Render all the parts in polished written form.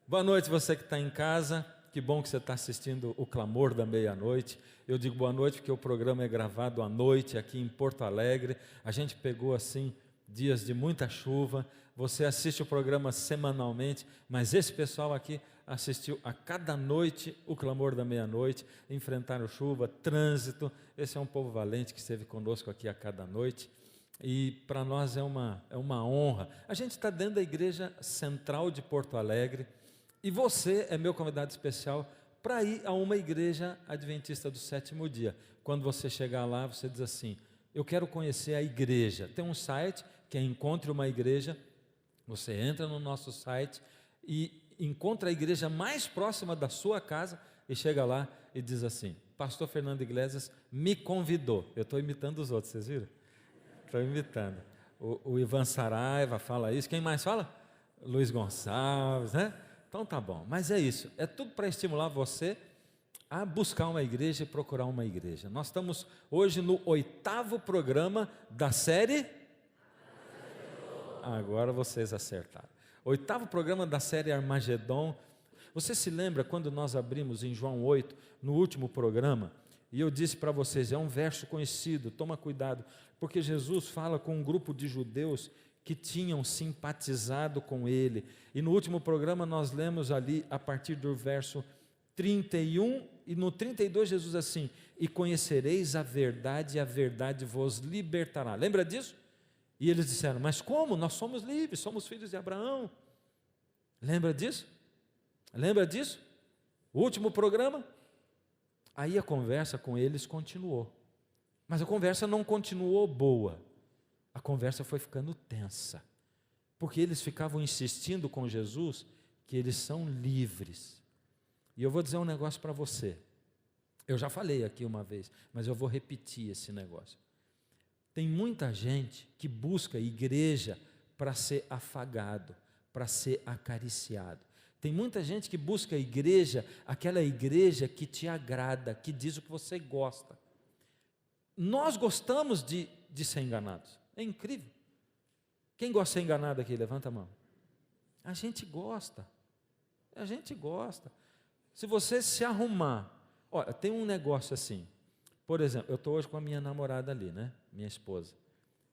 Boa noite você que está em casa, que bom que você está assistindo o Clamor da Meia-Noite. Eu digo boa noite porque o programa é gravado à noite aqui em Porto Alegre. A gente pegou assim dias de muita chuva, você assiste o programa semanalmente, mas esse pessoal aqui assistiu a cada noite o Clamor da Meia-Noite, enfrentaram chuva, trânsito. Esse é um povo valente que esteve conosco aqui a cada noite. E para nós é uma honra. A gente está dentro da Igreja Central de Porto Alegre e você é meu convidado especial para ir a uma igreja adventista do sétimo dia. Quando você chegar lá, você diz assim: eu quero conhecer a igreja. Tem um site que é Encontre uma Igreja. Você entra no nosso site e encontra a igreja mais próxima da sua casa e chega lá e diz assim: Pastor Fernando Iglesias me convidou. Eu estou imitando os outros, vocês viram? Estou imitando. O Ivan Saraiva fala isso. Quem mais fala? Luiz Gonçalves, né? Então tá bom. Mas é isso. É tudo para estimular você a buscar uma igreja e procurar uma igreja. Nós estamos hoje no 8º programa da série. Agora vocês acertaram. 8º programa da série Armagedon. Você se lembra quando nós abrimos em João 8, no último programa? E eu disse para vocês, é um verso conhecido, toma cuidado, porque Jesus fala com um grupo de judeus que tinham simpatizado com ele. E no último programa nós lemos ali a partir do verso 31, e no 32 Jesus assim: e conhecereis a verdade, e a verdade vos libertará. Lembra disso? E eles disseram: mas como? Nós somos livres, somos filhos de Abraão. Lembra disso? Lembra disso? O último programa? Aí a conversa com eles continuou, mas a conversa não continuou boa, a conversa foi ficando tensa, porque eles ficavam insistindo com Jesus que eles são livres. E eu vou dizer um negócio para você, eu já falei aqui uma vez, mas eu vou repetir esse negócio. Tem muita gente que busca igreja para ser afagado, para ser acariciado. Tem muita gente que busca a igreja, aquela igreja que te agrada, que diz o que você gosta. Nós gostamos de ser enganados, é incrível. Quem gosta de ser enganado aqui? Levanta a mão. A gente gosta, Se você se arrumar, olha, tem um negócio assim, por exemplo, eu estou hoje com a minha namorada ali, né? Minha esposa.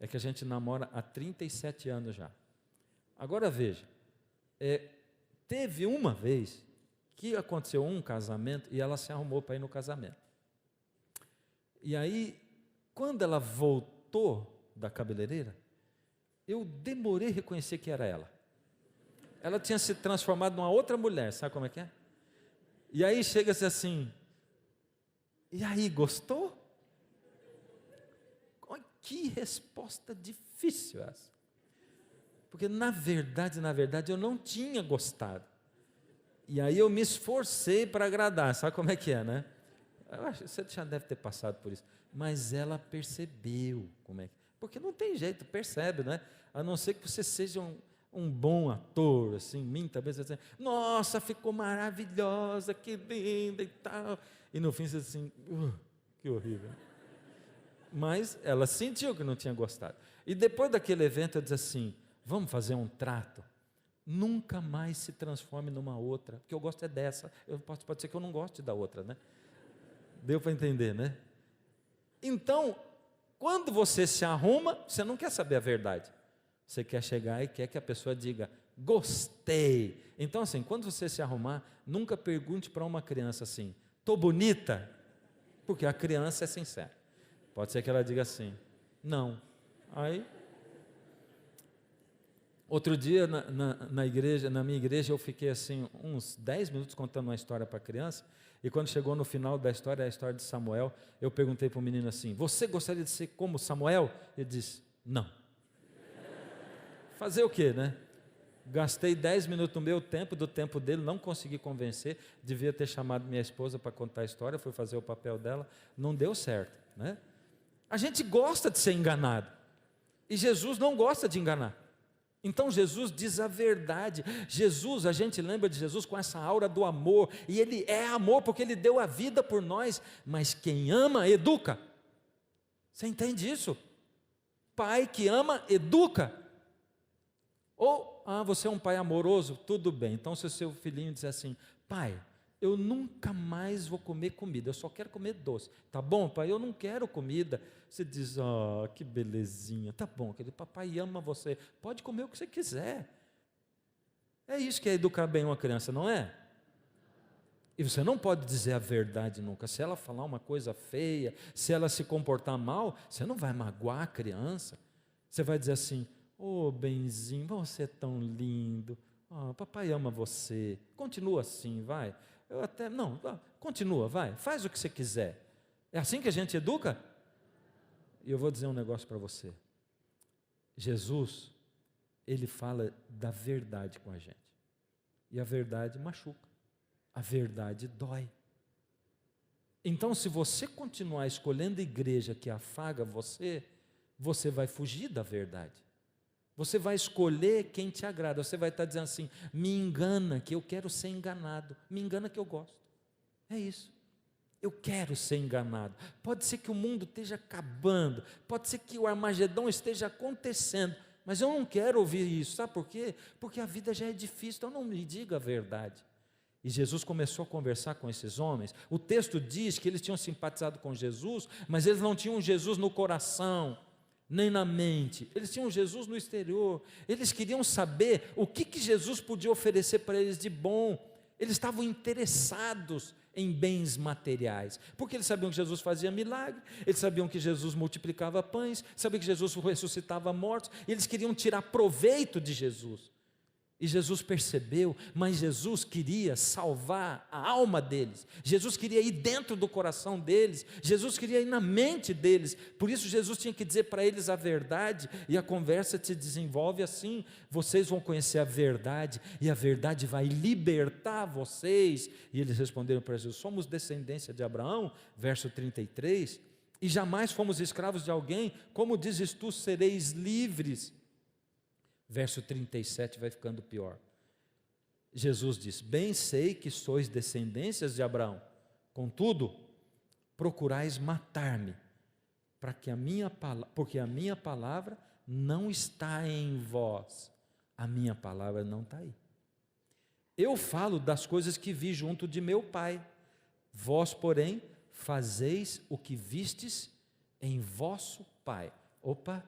É que a gente namora há 37 anos já. Agora veja, teve uma vez que aconteceu um casamento e ela se arrumou para ir no casamento. E aí, quando ela voltou da cabeleireira, eu demorei a reconhecer que era ela. Ela tinha se transformado numa outra mulher, sabe como é que é? E aí chega-se assim: e aí, gostou? Que resposta difícil essa. Porque na verdade eu não tinha gostado. E aí eu me esforcei para agradar, sabe como é que é, né? Eu acho que você já deve ter passado por isso. Mas ela percebeu como é que... Porque não tem jeito, percebe, né? A não ser que você seja um bom ator, assim, minta, talvez você diz: nossa, ficou maravilhosa, que linda e tal. E no fim você diz assim: que horrível. Mas ela sentiu que não tinha gostado. E depois daquele evento eu disse assim: vamos fazer um trato, nunca mais se transforme numa outra, porque eu gosto é dessa, pode ser que eu não goste da outra, né? Deu para entender, né? Então, quando você se arruma, você não quer saber a verdade, você quer chegar e quer que a pessoa diga: gostei. Então assim, quando você se arrumar, nunca pergunte para uma criança assim: tô bonita? Porque a criança é sincera, pode ser que ela diga assim: não. Aí outro dia na minha igreja eu fiquei assim uns 10 minutos contando uma história para a criança, e quando chegou no final da história, a história de Samuel, eu perguntei para o menino assim: você gostaria de ser como Samuel? Ele disse: não. Fazer o quê, né? Gastei 10 minutos do meu tempo, do tempo dele, não consegui convencer, devia ter chamado minha esposa para contar a história, fui fazer o papel dela, não deu certo, né? A gente gosta de ser enganado, e Jesus não gosta de enganar. Então Jesus diz a verdade. Jesus, a gente lembra de Jesus com essa aura do amor, e Ele é amor porque Ele deu a vida por nós, mas quem ama, educa. Você entende isso? Pai que ama, educa. Ou você é um pai amoroso? Tudo bem. Então, se o seu filhinho disser assim, pai, eu nunca mais vou comer comida, eu só quero comer doce. Tá bom, pai? Eu não quero comida. Você diz, que belezinha. Tá bom, querido, papai ama você. Pode comer o que você quiser. É isso que é educar bem uma criança, não é? E você não pode dizer a verdade nunca. Se ela falar uma coisa feia, se ela se comportar mal, você não vai magoar a criança. Você vai dizer assim, benzinho, você é tão lindo. Papai ama você. Continua assim, vai. Continua, vai. Faz o que você quiser. É assim que a gente educa? E eu vou dizer um negócio para você. Jesus, ele fala da verdade com a gente. E a verdade machuca. A verdade dói. Então, se você continuar escolhendo a igreja que afaga você, você vai fugir da verdade. Você vai escolher quem te agrada. Você vai estar dizendo assim, me engana que eu quero ser enganado. Me engana que eu gosto. É isso. Eu quero ser enganado. Pode ser que o mundo esteja acabando. Pode ser que o Armagedon esteja acontecendo. Mas eu não quero ouvir isso. Sabe por quê? Porque a vida já é difícil. Então não me diga a verdade. E Jesus começou a conversar com esses homens. O texto diz que eles tinham simpatizado com Jesus, mas eles não tinham Jesus no coração, nem na mente. Eles tinham Jesus no exterior. Eles queriam saber o que Jesus podia oferecer para eles de bom. Eles estavam interessados em bens materiais, porque eles sabiam que Jesus fazia milagre, eles sabiam que Jesus multiplicava pães, sabiam que Jesus ressuscitava mortos, e eles queriam tirar proveito de Jesus. E Jesus percebeu, mas Jesus queria salvar a alma deles, Jesus queria ir dentro do coração deles, Jesus queria ir na mente deles, por isso Jesus tinha que dizer para eles a verdade, e a conversa se desenvolve assim, vocês vão conhecer a verdade, e a verdade vai libertar vocês, e eles responderam para Jesus, somos descendência de Abraão, verso 33, e jamais fomos escravos de alguém, como dizes tu, sereis livres. Verso 37 vai ficando pior. Jesus diz, bem sei que sois descendências de Abraão, contudo, procurais matar-me, porque a minha palavra não está em vós, a minha palavra não está aí. Eu falo das coisas que vi junto de meu Pai, vós, porém, fazeis o que vistes em vosso Pai. Opa,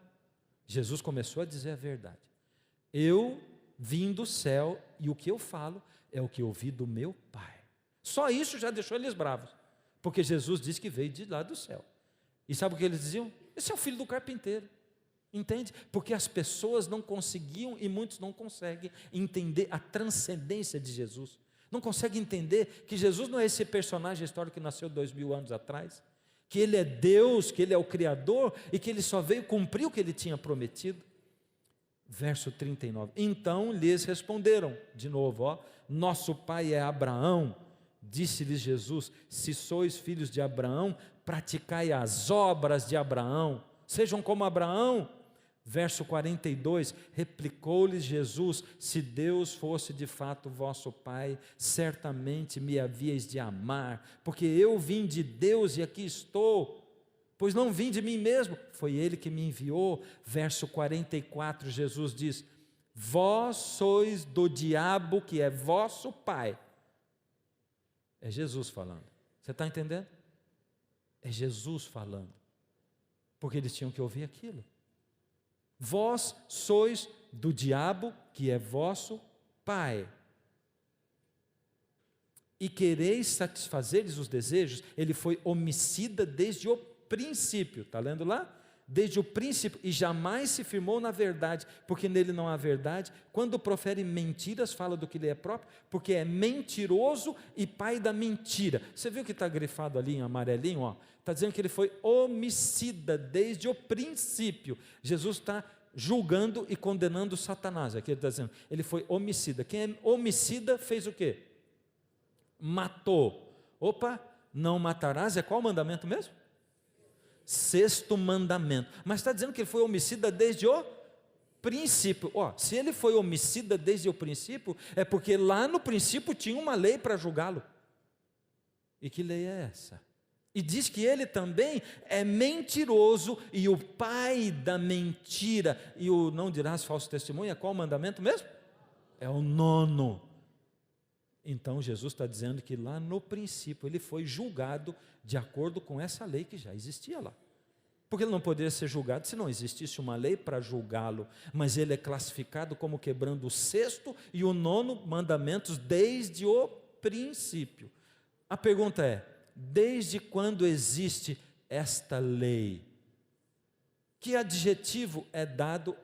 Jesus começou a dizer a verdade. Eu vim do céu e o que eu falo é o que eu vi do meu Pai. Só isso já deixou eles bravos, porque Jesus disse que veio de lá do céu. E sabe o que eles diziam? Esse é o filho do carpinteiro, entende? Porque as pessoas não conseguiam, e muitos não conseguem entender a transcendência de Jesus, não conseguem entender que Jesus não é esse personagem histórico que nasceu 2000 anos atrás, que Ele é Deus, que Ele é o Criador, e que Ele só veio cumprir o que Ele tinha prometido. Verso 39, então lhes responderam, de novo, nosso pai é Abraão. Disse-lhes Jesus, se sois filhos de Abraão, praticai as obras de Abraão, sejam como Abraão. Verso 42, replicou-lhes Jesus, se Deus fosse de fato vosso Pai, certamente me havíeis de amar, porque eu vim de Deus e aqui estou, pois não vim de mim mesmo, foi Ele que me enviou. Verso 44, Jesus diz, vós sois do diabo que é vosso pai. É Jesus falando, você está entendendo? É Jesus falando, porque eles tinham que ouvir aquilo. Vós sois do diabo que é vosso pai, e quereis satisfazer-lhes os desejos. Ele foi homicida desde o princípio, está lendo lá? Desde o princípio, e jamais se firmou na verdade, porque nele não há verdade. Quando profere mentiras, fala do que lhe é próprio, porque é mentiroso e pai da mentira. Você viu que está grifado ali em amarelinho? Está dizendo que ele foi homicida desde o princípio. Jesus está julgando e condenando Satanás. Aqui ele está dizendo, ele foi homicida. Quem é homicida fez o quê? Matou. Opa, não matarás, é qual mandamento mesmo? Sexto mandamento, mas está dizendo que ele foi homicida desde o princípio. Se ele foi homicida desde o princípio, é porque lá no princípio tinha uma lei para julgá-lo. E que lei é essa? E diz que ele também é mentiroso e o pai da mentira. E o não dirás falso testemunho, é qual mandamento mesmo? é o nono. Então Jesus está dizendo que lá no princípio ele foi julgado de acordo com essa lei que já existia lá. Porque ele não poderia ser julgado se não existisse uma lei para julgá-lo, mas ele é classificado como quebrando o sexto e o nono mandamentos desde o princípio. A pergunta é: desde quando existe esta lei? Que adjetivo é dado?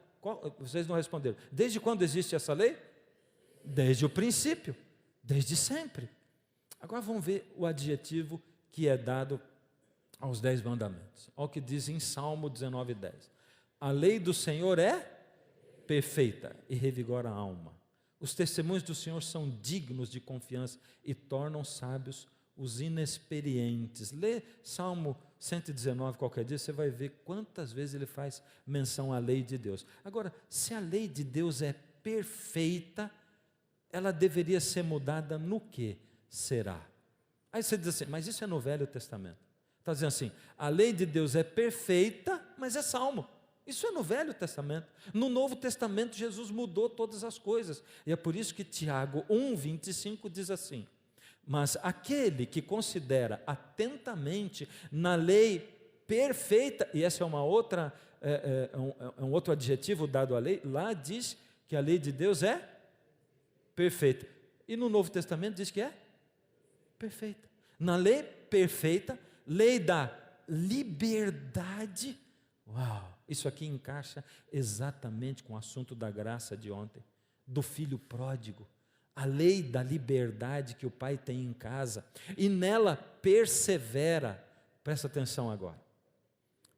Vocês não responderam. Desde quando existe essa lei? Desde o princípio, desde sempre. Agora vamos ver o adjetivo que é dado aos 10 mandamentos. Olha o que diz em Salmo 19:10. A lei do Senhor é perfeita e revigora a alma. Os testemunhos do Senhor são dignos de confiança e tornam sábios os inexperientes. Lê Salmo 119 qualquer dia, você vai ver quantas vezes ele faz menção à lei de Deus. Agora, se a lei de Deus é perfeita, ela deveria ser mudada no que será? Aí você diz assim, mas isso é no Velho Testamento. Está dizendo assim, a lei de Deus é perfeita, mas é salmo. Isso é no Velho Testamento. No Novo Testamento, Jesus mudou todas as coisas. E é por isso que Tiago 1:25 diz assim: mas aquele que considera atentamente na lei perfeita, e essa é uma outra, um outro adjetivo dado à lei, lá diz que a lei de Deus é perfeita. E no Novo Testamento diz que é perfeita. Na lei perfeita, lei da liberdade. Uau! Isso aqui encaixa exatamente com o assunto da graça de ontem, do filho pródigo. A lei da liberdade que o pai tem em casa, e nela persevera, presta atenção agora,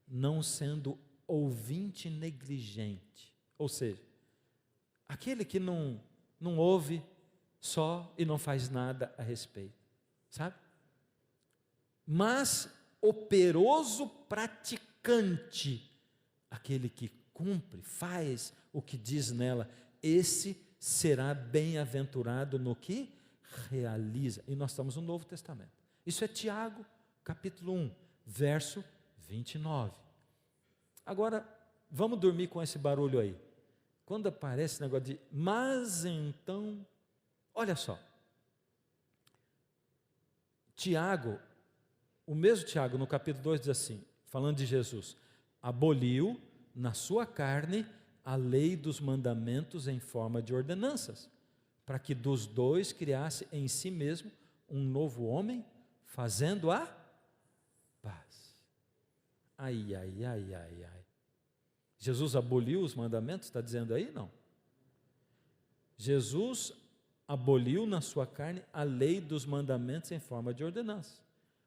não sendo ouvinte negligente, ou seja, aquele que não ouve só e não faz nada a respeito, sabe? Mas operoso praticante, aquele que cumpre, faz o que diz nela, esse será bem-aventurado no que realiza. E nós estamos no Novo Testamento. Isso é Tiago, capítulo 1, verso 29. Agora, vamos dormir com esse barulho aí. Quando aparece esse negócio de, mas então, olha só. Tiago, o mesmo Tiago, no capítulo 2, diz assim, falando de Jesus, aboliu na sua carne a lei dos mandamentos em forma de ordenanças, para que dos dois criasse em si mesmo um novo homem, fazendo a paz. Ai, ai, ai, ai, ai. Jesus aboliu os mandamentos, está dizendo aí? Não. Jesus aboliu na sua carne a lei dos mandamentos em forma de ordenança.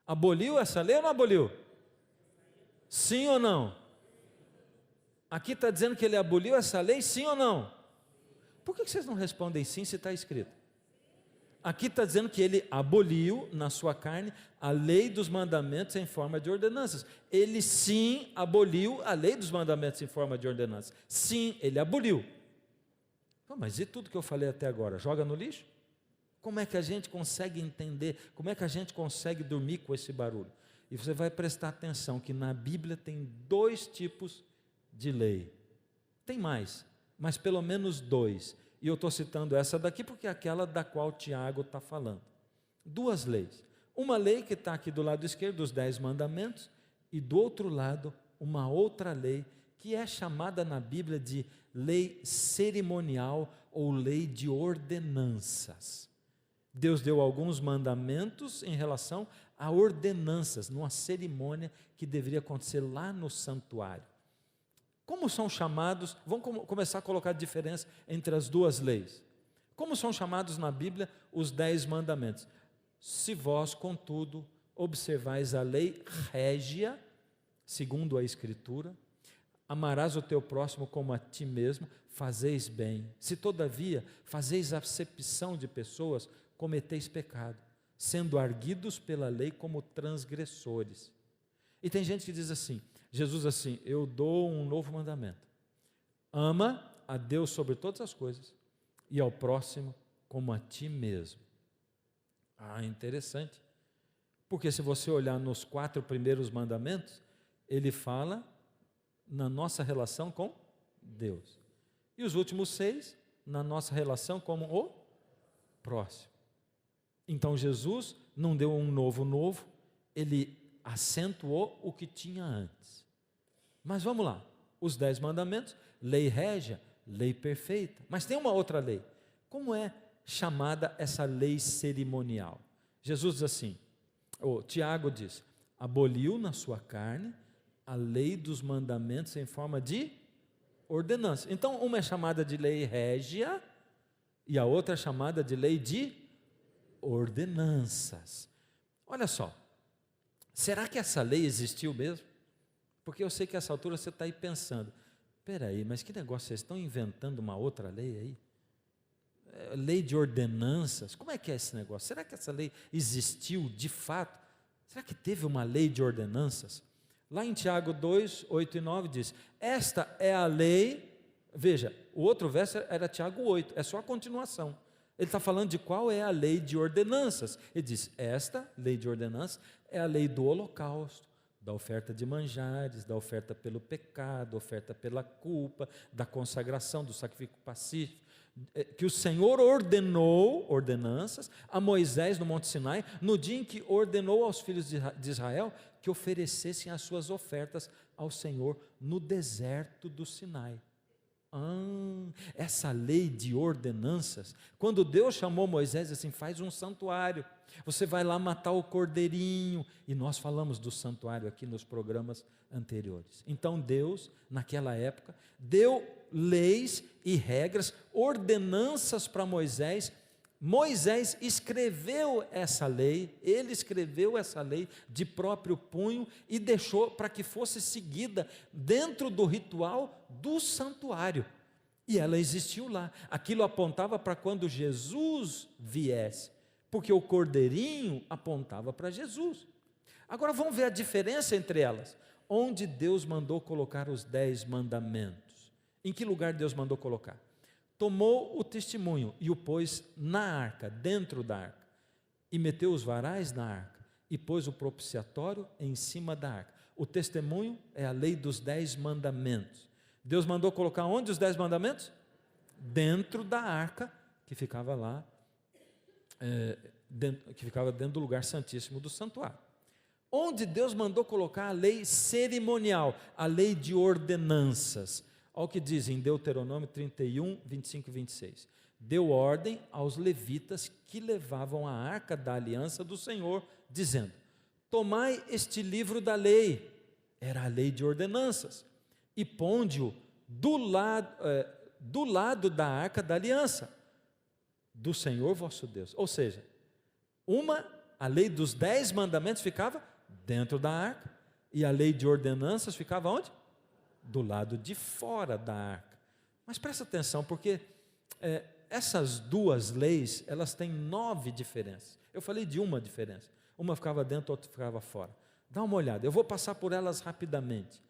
Aboliu essa lei ou não aboliu? Sim ou não? Aqui está dizendo que ele aboliu essa lei, sim ou não? Por que vocês não respondem sim se está escrito? Aqui está dizendo que ele aboliu na sua carne a lei dos mandamentos em forma de ordenanças. Ele sim aboliu a lei dos mandamentos em forma de ordenanças. Sim, ele aboliu. Mas e tudo que eu falei até agora? Joga no lixo? Como é que a gente consegue entender? Como é que a gente consegue dormir com esse barulho? E você vai prestar atenção que na Bíblia tem 2 tipos de lei. Tem mais, mas pelo menos 2. E eu estou citando essa daqui porque é aquela da qual Tiago está falando. 2 leis. Uma lei que está aqui do lado esquerdo, dos 10 mandamentos, e do outro lado, uma outra lei, que é chamada na Bíblia de lei cerimonial ou lei de ordenanças. Deus deu alguns mandamentos em relação a ordenanças, numa cerimônia que deveria acontecer lá no santuário. Como são chamados, vamos começar a colocar a diferença entre as 2 leis. Como são chamados na Bíblia os 10 mandamentos? Se vós, contudo, observais a lei régia, segundo a Escritura, amarás o teu próximo como a ti mesmo, fazeis bem. Se todavia fazeis acepção de pessoas, cometeis pecado, sendo arguidos pela lei como transgressores. E tem gente que diz assim, Jesus assim, eu dou um novo mandamento. Ama a Deus sobre todas as coisas e ao próximo como a ti mesmo. Interessante. Porque se você olhar nos 4 primeiros mandamentos, ele fala na nossa relação com Deus. E os últimos 6, na nossa relação como o próximo. Então Jesus não deu um novo, ele acentuou o que tinha antes. Mas vamos lá, os 10 mandamentos, lei régia, lei perfeita. Mas tem uma outra lei. Como é chamada essa lei cerimonial? Jesus diz assim, Tiago diz, aboliu na sua carne a lei dos mandamentos em forma de ordenança. Então, uma é chamada de lei régia e a outra é chamada de lei de ordenanças. Olha só, será que essa lei existiu mesmo? Porque eu sei que a essa altura você está aí pensando, peraí, mas que negócio, vocês estão inventando uma outra lei aí? Lei de ordenanças, como é que é esse negócio? Será que essa lei existiu de fato? Será que teve uma lei de ordenanças? Lá em Tiago 2, 8 e 9 diz, esta é a lei, veja, o outro verso era Tiago 8, é só a continuação. Ele está falando de qual é a lei de ordenanças. Ele diz, esta lei de ordenanças é a lei do holocausto, da oferta de manjares, da oferta pelo pecado, oferta pela culpa, da consagração, do sacrifício pacífico, que o Senhor ordenou, ordenanças, a Moisés no Monte Sinai, no dia em que ordenou aos filhos de Israel que oferecessem as suas ofertas ao Senhor no deserto do Sinai. Essa lei de ordenanças, quando Deus chamou Moisés assim, faz um santuário, você vai lá matar o cordeirinho, e nós falamos do santuário aqui nos programas anteriores. Então Deus, naquela época, deu leis e regras, ordenanças para Moisés. Moisés escreveu essa lei, ele escreveu essa lei de próprio punho e deixou para que fosse seguida dentro do ritual do santuário. E ela existiu lá. Aquilo apontava para quando Jesus viesse, porque o cordeirinho apontava para Jesus. Agora vamos ver a diferença entre elas. Onde Deus mandou colocar os 10 mandamentos? Em que lugar Deus mandou colocar? Tomou o testemunho e o pôs na arca, dentro da arca, e meteu os varais na arca, e pôs o propiciatório em cima da arca. O testemunho é a lei dos 10 mandamentos. Deus mandou colocar onde os 10 mandamentos? Dentro da arca, que ficava lá, que ficava dentro do lugar santíssimo do santuário. Onde Deus mandou colocar a lei cerimonial, a lei de ordenanças. Olha o que diz em Deuteronômio 31, 25 e 26. Deu ordem aos levitas que levavam a arca da aliança do Senhor, dizendo, tomai este livro da lei, era a lei de ordenanças, e ponde-o do lado da arca da aliança, do Senhor vosso Deus. Ou seja, a lei dos 10 mandamentos ficava dentro da arca, e a lei de ordenanças ficava onde? Do lado de fora da arca. Mas presta atenção, porque essas duas leis, elas têm 9 diferenças. Eu falei de uma diferença. Uma ficava dentro, outra ficava fora. Dá uma olhada, eu vou passar por elas rapidamente.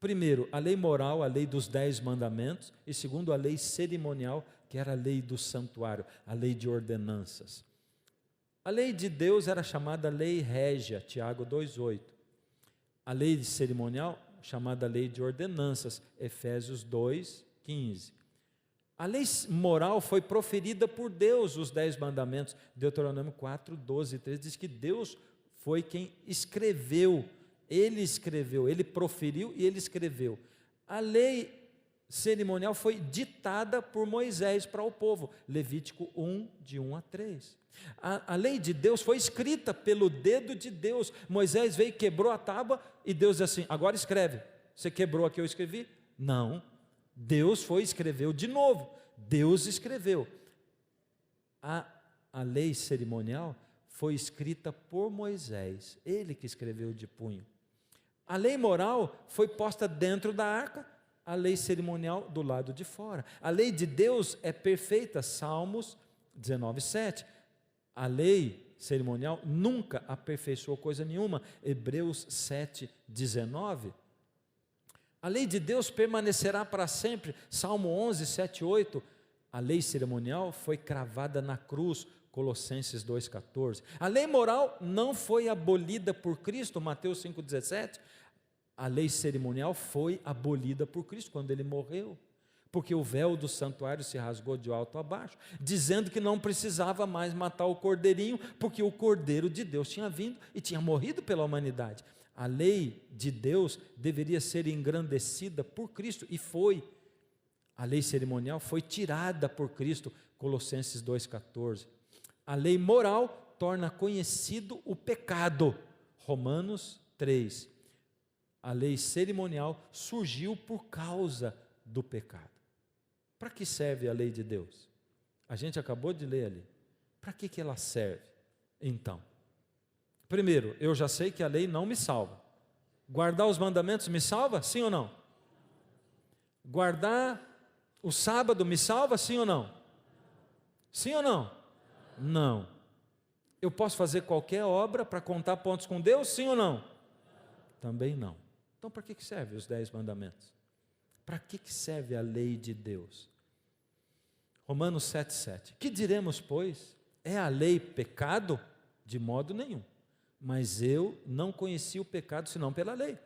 Primeiro, a lei moral, a lei dos 10 mandamentos. E segundo, a lei cerimonial, que era a lei do santuário, a lei de ordenanças. A lei de Deus era chamada lei régia, Tiago 2,8. A lei cerimonial, chamada lei de ordenanças, Efésios 2,15. A lei moral foi proferida por Deus, os 10 mandamentos, Deuteronômio 4, 12 e 13, diz que Deus foi quem escreveu, ele proferiu e ele escreveu. A lei cerimonial foi ditada por Moisés para o povo, Levítico 1, de 1 a 3. A lei de Deus foi escrita pelo dedo de Deus. Moisés veio, quebrou a tábua e Deus disse assim, agora escreve. Você quebrou aqui, eu escrevi? Não, Deus foi e escreveu de novo. Deus escreveu. A lei cerimonial foi escrita por Moisés, ele que escreveu de punho. A lei moral foi posta dentro da arca, a lei cerimonial do lado de fora. A lei de Deus é perfeita, Salmos 19, 7. A lei cerimonial nunca aperfeiçoou coisa nenhuma, Hebreus 7, 19. A lei de Deus permanecerá para sempre, Salmo 11, 7, 8. A lei cerimonial foi cravada na cruz, Colossenses 2,14. A lei moral não foi abolida por Cristo, Mateus 5,17. A lei cerimonial foi abolida por Cristo quando ele morreu. porque o véu do santuário se rasgou de alto a baixo, dizendo que não precisava mais matar o cordeirinho, porque o Cordeiro de Deus tinha vindo e tinha morrido pela humanidade. A lei de Deus deveria ser engrandecida por Cristo, e foi. A lei cerimonial foi tirada por Cristo, Colossenses 2,14. A lei moral torna conhecido o pecado, Romanos 3. A lei cerimonial surgiu por causa do pecado. Para que serve a lei de Deus? A gente acabou de ler ali. Para que ela serve? Então, primeiro, eu já sei que a lei não me salva. Guardar os mandamentos me salva? Sim ou não? Guardar o sábado me salva? Sim ou não? Sim ou não? Não. Eu posso fazer qualquer obra para contar pontos com Deus? Sim ou não? Também não. Então, para que servem os 10 mandamentos? Para que serve a lei de Deus? Romanos 7,7. Que diremos, pois? É a lei pecado? De modo nenhum. Mas eu não conheci o pecado senão pela lei.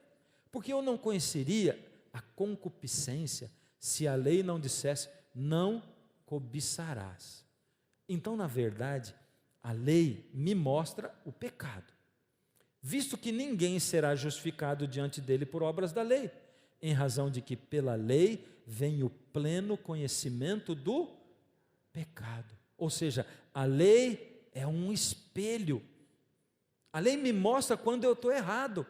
Porque eu não conheceria a concupiscência se a lei não dissesse, não cobiçarás. Então, na verdade, a lei me mostra o pecado. Visto que ninguém será justificado diante dele por obras da lei, em razão de que pela lei vem o pleno conhecimento do pecado. Ou seja, a lei é um espelho. A lei me mostra quando eu estou errado.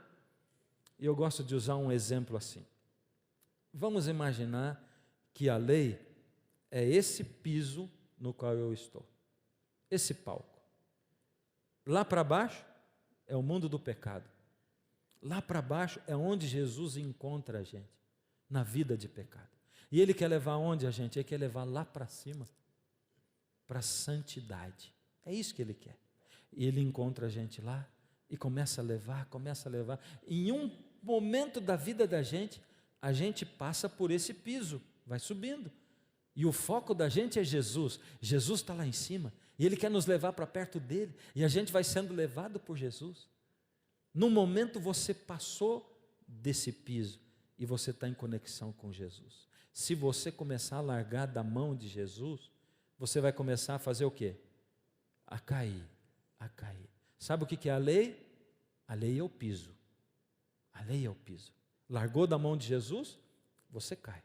E eu gosto de usar um exemplo assim. Vamos imaginar que a lei é esse piso no qual eu estou. Esse palco. Lá para baixo é o mundo do pecado. Lá para baixo é onde Jesus encontra a gente, na vida de pecado. E Ele quer levar onde a gente? Ele quer levar lá para cima, para a santidade. É isso que Ele quer. E Ele encontra a gente lá e começa a levar. Em um momento da vida da gente, a gente passa por esse piso, vai subindo. E o foco da gente é Jesus. Jesus está lá em cima e Ele quer nos levar para perto dEle. E a gente vai sendo levado por Jesus. No momento você passou desse piso e você está em conexão com Jesus. Se você começar a largar da mão de Jesus, você vai começar a fazer o quê? A cair. Sabe o que é a lei? A lei é o piso. A lei é o piso. Largou da mão de Jesus, você cai.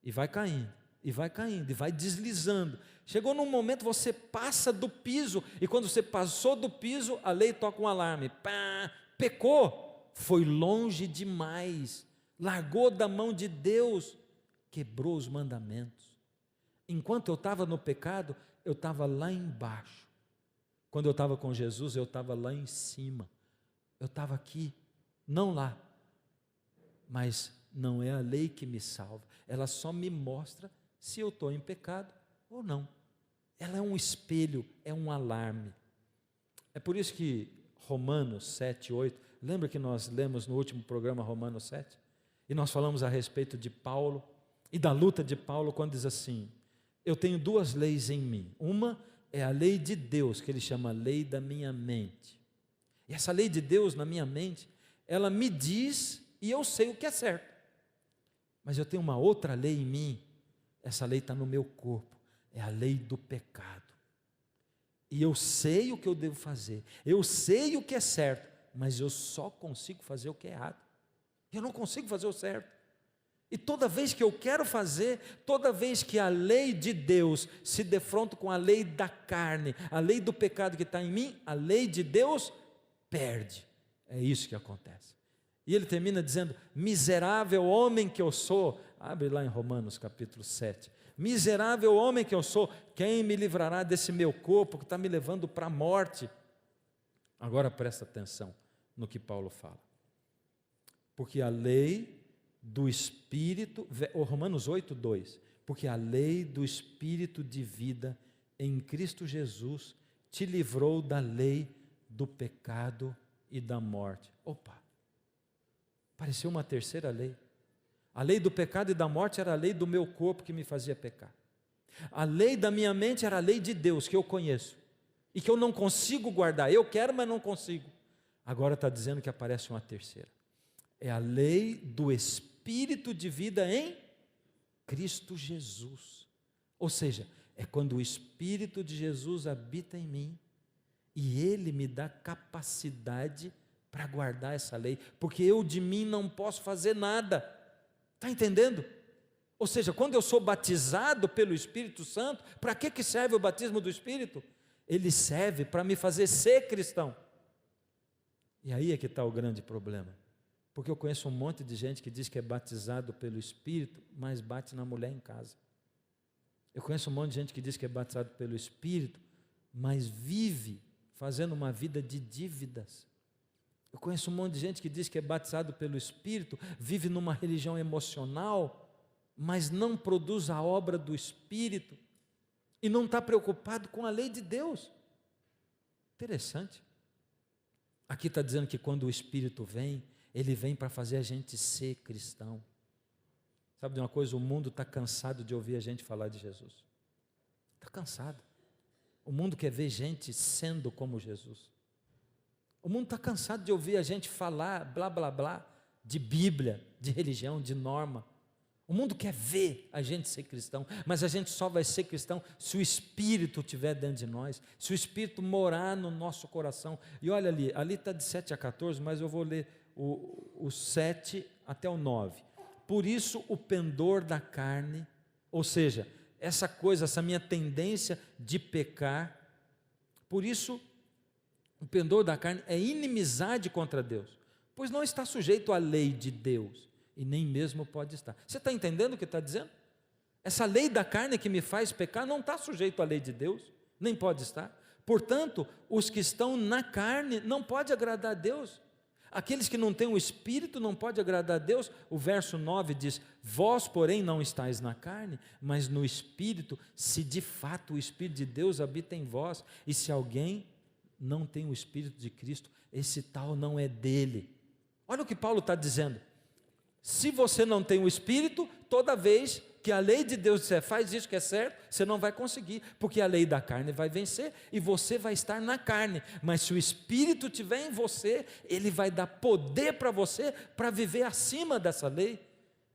E vai caindo, e vai deslizando. Chegou num momento, você passa do piso, e quando você passou do piso, a lei toca um alarme. Pá, pecou, foi longe demais, largou da mão de Deus, quebrou os mandamentos. Enquanto eu estava no pecado, eu estava lá embaixo. Quando eu estava com Jesus, eu estava lá em cima. Eu estava aqui, não lá. Mas não é a lei que me salva, ela só me mostra se eu estou em pecado ou não. Ela é um espelho, é um alarme. É por isso que Romanos 7, 8, lembra que nós lemos no último programa Romanos 7? E nós falamos a respeito de Paulo e da luta de Paulo quando diz assim, eu tenho 2 leis em mim, uma é a lei de Deus, que ele chama lei da minha mente. E essa lei de Deus na minha mente, ela me diz e eu sei o que é certo. Mas eu tenho uma outra lei em mim, essa lei está no meu corpo, é a lei do pecado. E eu sei o que eu devo fazer, eu sei o que é certo, mas eu só consigo fazer o que é errado. Eu não consigo fazer o certo. E toda vez que eu quero fazer, toda vez que a lei de Deus se defronta com a lei da carne, a lei do pecado que está em mim, a lei de Deus perde. É isso que acontece. E ele termina dizendo, miserável homem que eu sou, abre lá em Romanos capítulo 7, miserável homem que eu sou, quem me livrará desse meu corpo que está me levando para a morte? Agora presta atenção no que Paulo fala, porque a lei do Espírito, Romanos 8, 2, porque a lei do Espírito de vida em Cristo Jesus te livrou da lei do pecado e da morte. Opa! Pareceu uma terceira lei. A lei do pecado e da morte era a lei do meu corpo que me fazia pecar. A lei da minha mente era a lei de Deus que eu conheço e que eu não consigo guardar. Eu quero, mas não consigo. Agora está dizendo que aparece uma terceira. É a lei do Espírito de vida em Cristo Jesus. Ou seja, é quando o Espírito de Jesus habita em mim e Ele me dá capacidade para guardar essa lei, porque eu de mim não posso fazer nada. Está entendendo? Ou seja, quando eu sou batizado pelo Espírito Santo, para que serve o batismo do Espírito? Ele serve para me fazer ser cristão. E aí é que está o grande problema, porque eu conheço um monte de gente que diz que é batizado pelo Espírito, mas bate na mulher em casa. Eu conheço um monte de gente que diz que é batizado pelo Espírito, mas vive fazendo uma vida de dívidas. Eu conheço um monte de gente que diz que é batizado pelo Espírito, vive numa religião emocional, mas não produz a obra do Espírito, e não está preocupado com a lei de Deus. Interessante. Aqui está dizendo que quando o Espírito vem, ele vem para fazer a gente ser cristão. Sabe de uma coisa? O mundo está cansado de ouvir a gente falar de Jesus. Está cansado. O mundo quer ver gente sendo como Jesus. O mundo está cansado de ouvir a gente falar blá blá blá de Bíblia, de religião, de norma. O mundo quer ver a gente ser cristão, mas a gente só vai ser cristão se o Espírito estiver dentro de nós, se o Espírito morar no nosso coração. E olha ali está de 7 a 14, mas eu vou ler o 7 até o 9. Por isso o pendor da carne, ou seja, essa coisa, essa minha tendência de pecar, por isso o pendor da carne é inimizade contra Deus, pois não está sujeito à lei de Deus, e nem mesmo pode estar. Você está entendendo o que está dizendo? Essa lei da carne que me faz pecar não está sujeito à lei de Deus, nem pode estar. Portanto, os que estão na carne não podem agradar a Deus. Aqueles que não têm o Espírito não podem agradar a Deus. O verso 9 diz: vós, porém, não estáis na carne, mas no Espírito, se de fato o Espírito de Deus habita em vós. E se alguém não tem o Espírito de Cristo, esse tal não é dele. Olha o que Paulo está dizendo. Se você não tem o Espírito, toda vez que a lei de Deus disser, faz isso que é certo, você não vai conseguir, porque a lei da carne vai vencer, e você vai estar na carne, mas se o Espírito estiver em você, ele vai dar poder para você, para viver acima dessa lei,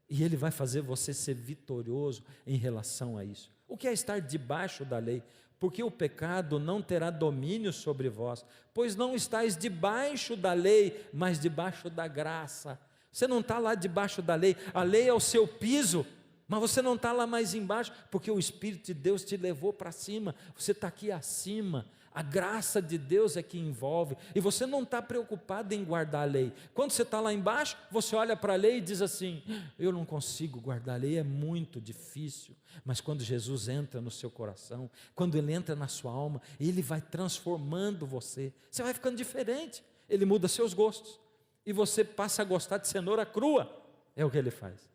e ele vai fazer você ser vitorioso em relação a isso. O que é estar debaixo da lei? Porque o pecado não terá domínio sobre vós, pois não estáis debaixo da lei, mas debaixo da graça. Você não está lá debaixo da lei, a lei é o seu piso, mas você não está lá mais embaixo, porque o Espírito de Deus te levou para cima, você está aqui acima, a graça de Deus é que envolve, e você não está preocupado em guardar a lei. Quando você está lá embaixo, você olha para a lei e diz assim: eu não consigo guardar a lei, é muito difícil. Mas quando Jesus entra no seu coração, quando Ele entra na sua alma, Ele vai transformando você vai ficando diferente, Ele muda seus gostos, e você passa a gostar de cenoura crua, é o que Ele faz.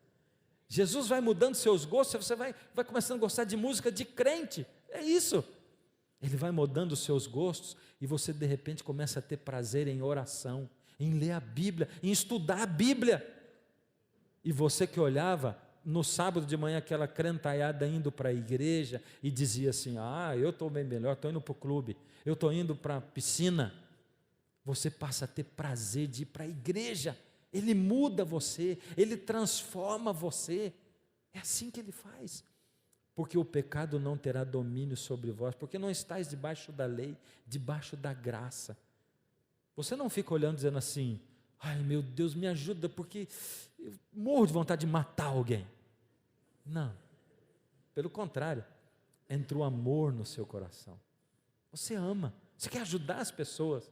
Jesus vai mudando seus gostos, você vai começando a gostar de música de crente, é isso. Ele vai mudando os seus gostos, e você de repente começa a ter prazer em oração, em ler a Bíblia, em estudar a Bíblia. E você que olhava no sábado de manhã aquela crentaiada indo para a igreja, e dizia assim: eu estou bem melhor, estou indo para o clube, eu estou indo para a piscina. Você passa a ter prazer de ir para a igreja, Ele muda você, Ele transforma você, é assim que Ele faz. Porque o pecado não terá domínio sobre vós, porque não estáis debaixo da lei, debaixo da graça. Você não fica olhando dizendo assim: ai meu Deus, me ajuda, porque eu morro de vontade de matar alguém. Não, pelo contrário, entra o amor no seu coração, você ama, você quer ajudar as pessoas,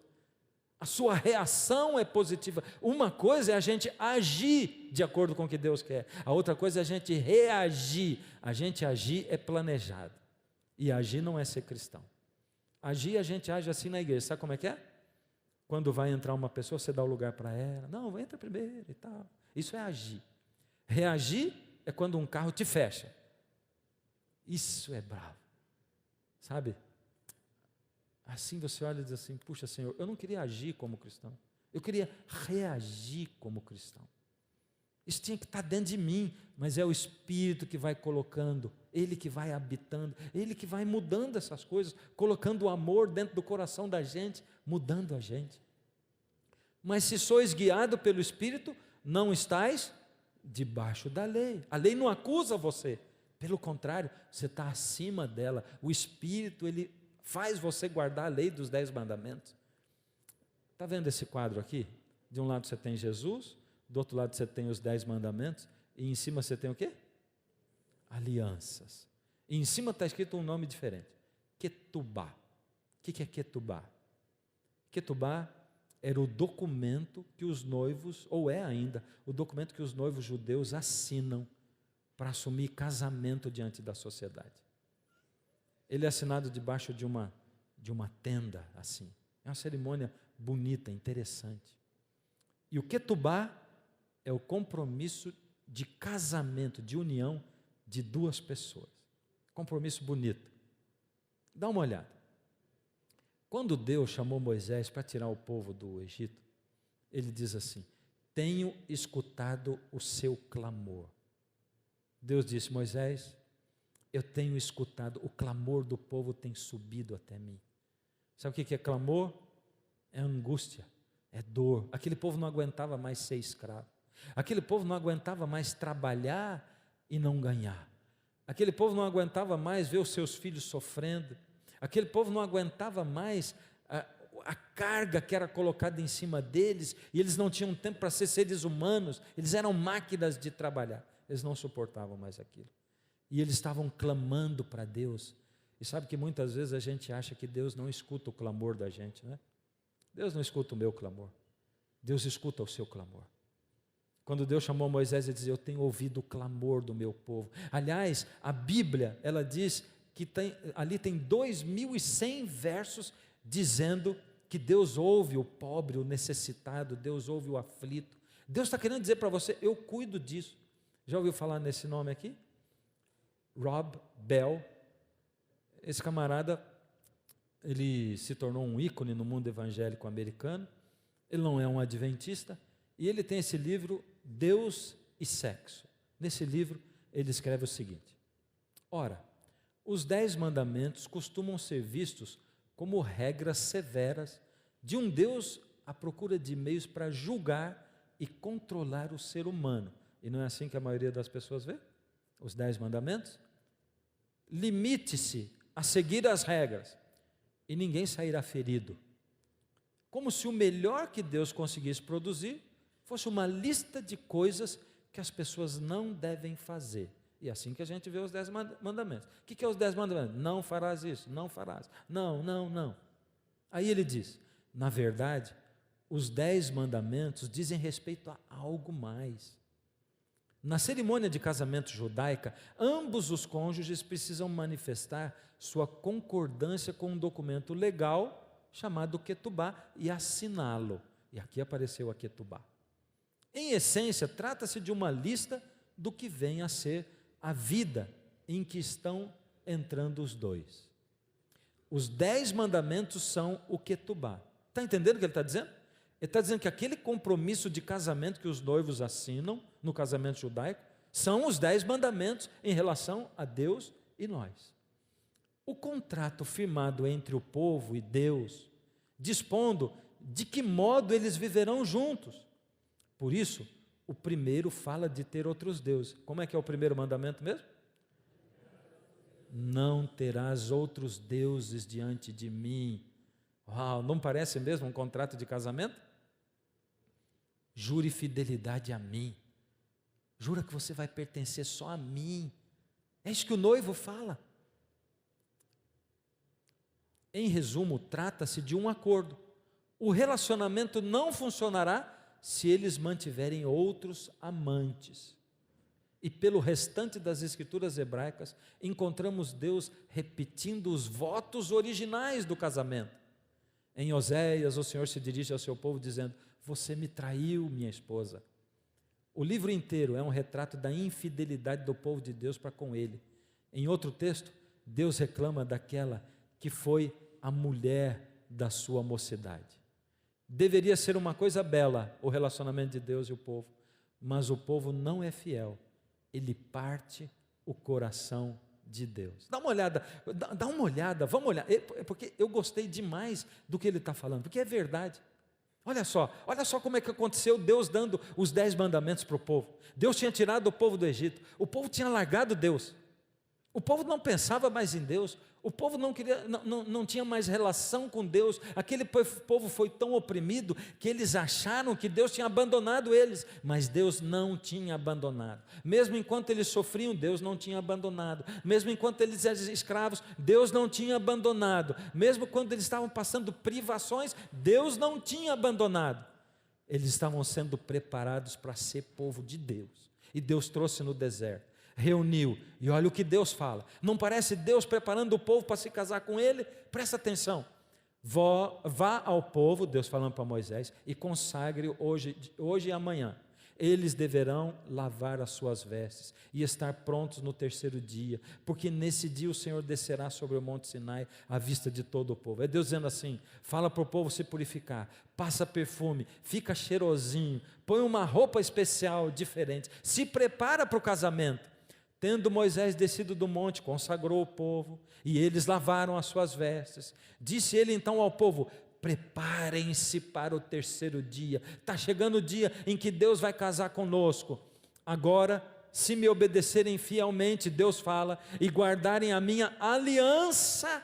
a sua reação é positiva. Uma coisa é a gente agir de acordo com o que Deus quer, a outra coisa é a gente reagir. A gente agir é planejado, e agir não é ser cristão. Agir, a gente age assim na igreja, sabe como é que é? Quando vai entrar uma pessoa, você dá o lugar para ela, não, entra primeiro e tal, isso é agir. Reagir é quando um carro te fecha, isso é bravo, sabe? Assim você olha e diz assim: puxa Senhor, eu não queria agir como cristão, eu queria reagir como cristão. Isso tinha que estar dentro de mim, mas é o Espírito que vai colocando, Ele que vai habitando, Ele que vai mudando essas coisas, colocando o amor dentro do coração da gente, mudando a gente. Mas se sois guiado pelo Espírito, não estáis debaixo da lei. A lei não acusa você. Pelo contrário, você está acima dela. O Espírito, ele faz você guardar a lei dos 10 mandamentos. Está vendo esse quadro aqui? De um lado você tem Jesus, do outro lado você tem os 10 mandamentos, e em cima você tem o quê? Alianças. E em cima está escrito um nome diferente. Ketubá. O que é Ketubá? Ketubá era o documento que os noivos, ou é ainda, o documento que os noivos judeus assinam para assumir casamento diante da sociedade. Ele é assinado debaixo de uma tenda, assim. É uma cerimônia bonita, interessante. E o Ketubá é o compromisso de casamento, de união de 2 pessoas. Compromisso bonito. Dá uma olhada. Quando Deus chamou Moisés para tirar o povo do Egito, ele diz assim: tenho escutado o seu clamor. Deus disse: Moisés, eu tenho escutado, o clamor do povo tem subido até mim. Sabe o que é clamor? É angústia, é dor. Aquele povo não aguentava mais ser escravo. Aquele povo não aguentava mais trabalhar e não ganhar. Aquele povo não aguentava mais ver os seus filhos sofrendo. Aquele povo não aguentava mais a carga que era colocada em cima deles, e eles não tinham tempo para ser seres humanos, eles eram máquinas de trabalhar. Eles não suportavam mais aquilo. E eles estavam clamando para Deus. E sabe que muitas vezes a gente acha que Deus não escuta o clamor da gente, né? Deus não escuta o meu clamor. Deus escuta o seu clamor. Quando Deus chamou Moisés, ele dizia: eu tenho ouvido o clamor do meu povo. Aliás, a Bíblia, ela diz que ali tem 2.100 versos dizendo que Deus ouve o pobre, o necessitado, Deus ouve o aflito. Deus está querendo dizer para você: eu cuido disso. Já ouviu falar nesse nome aqui? Rob Bell. Esse camarada, ele se tornou um ícone no mundo evangélico americano. Ele não é um adventista, e ele tem esse livro, Deus e Sexo. Nesse livro, ele escreve o seguinte: ora, os 10 mandamentos costumam ser vistos como regras severas de um Deus à procura de meios para julgar e controlar o ser humano. E não é assim que a maioria das pessoas vê? Os 10 mandamentos? Limite-se a seguir as regras e ninguém sairá ferido. Como se o melhor que Deus conseguisse produzir fosse uma lista de coisas que as pessoas não devem fazer. E é assim que a gente vê os 10 mandamentos. O que é os 10 mandamentos? Não farás isso, não farás. Não, não, não. Aí ele diz: na verdade, os 10 mandamentos dizem respeito a algo mais. Na cerimônia de casamento judaica, ambos os cônjuges precisam manifestar sua concordância com um documento legal chamado Ketubá e assiná-lo. E aqui apareceu a Ketubá. Em essência, trata-se de uma lista do que vem a ser a vida em que estão entrando os dois. Os 10 mandamentos são o Ketubá. Está entendendo o que ele está dizendo? Ele está dizendo que aquele compromisso de casamento que os noivos assinam no casamento judaico são os 10 mandamentos em relação a Deus e nós. O contrato firmado entre o povo e Deus, dispondo de que modo eles viverão juntos. Por isso, o primeiro fala de ter outros deuses. Como é que é o primeiro mandamento mesmo? Não terás outros deuses diante de mim. Uau, não parece mesmo um contrato de casamento? Jure fidelidade a mim. Jura que você vai pertencer só a mim. É isso que o noivo fala. Em resumo, trata-se de um acordo. O relacionamento não funcionará se eles mantiverem outros amantes. E pelo restante das escrituras hebraicas, encontramos Deus repetindo os votos originais do casamento. Em Oséias, o Senhor se dirige ao seu povo dizendo: você me traiu, minha esposa. O livro inteiro é um retrato da infidelidade do povo de Deus para com ele. Em outro texto, Deus reclama daquela que foi a mulher da sua mocidade. Deveria ser uma coisa bela o relacionamento de Deus e o povo, mas o povo não é fiel. Ele parte o coração de Deus. Dá uma olhada, vamos olhar, porque eu gostei demais do que ele está falando, porque é verdade. Olha só como é que aconteceu Deus dando os 10 mandamentos para o povo. Deus tinha tirado o povo do Egito, o povo tinha largado Deus, o povo não pensava mais em Deus, o povo não tinha mais relação com Deus, aquele povo foi tão oprimido que eles acharam que Deus tinha abandonado eles, mas Deus não tinha abandonado, mesmo enquanto eles sofriam, Deus não tinha abandonado, mesmo enquanto eles eram escravos, Deus não tinha abandonado, mesmo quando eles estavam passando privações, Deus não tinha abandonado, eles estavam sendo preparados para ser povo de Deus, e Deus trouxe no deserto, reuniu, e olha o que Deus fala, não parece Deus preparando o povo para se casar com ele? Presta atenção, vá ao povo, Deus falando para Moisés, e consagre hoje e amanhã, eles deverão lavar as suas vestes, e estar prontos no terceiro dia, porque nesse dia o Senhor descerá sobre o monte Sinai, à vista de todo o povo, é Deus dizendo assim, fala para o povo se purificar, passa perfume, fica cheirosinho, põe uma roupa especial, diferente, se prepara para o casamento. Tendo Moisés descido do monte, consagrou o povo, e eles lavaram as suas vestes. Disse ele então ao povo, preparem-se para o terceiro dia, está chegando o dia em que Deus vai casar conosco. Agora, se me obedecerem fielmente, Deus fala, e guardarem a minha aliança,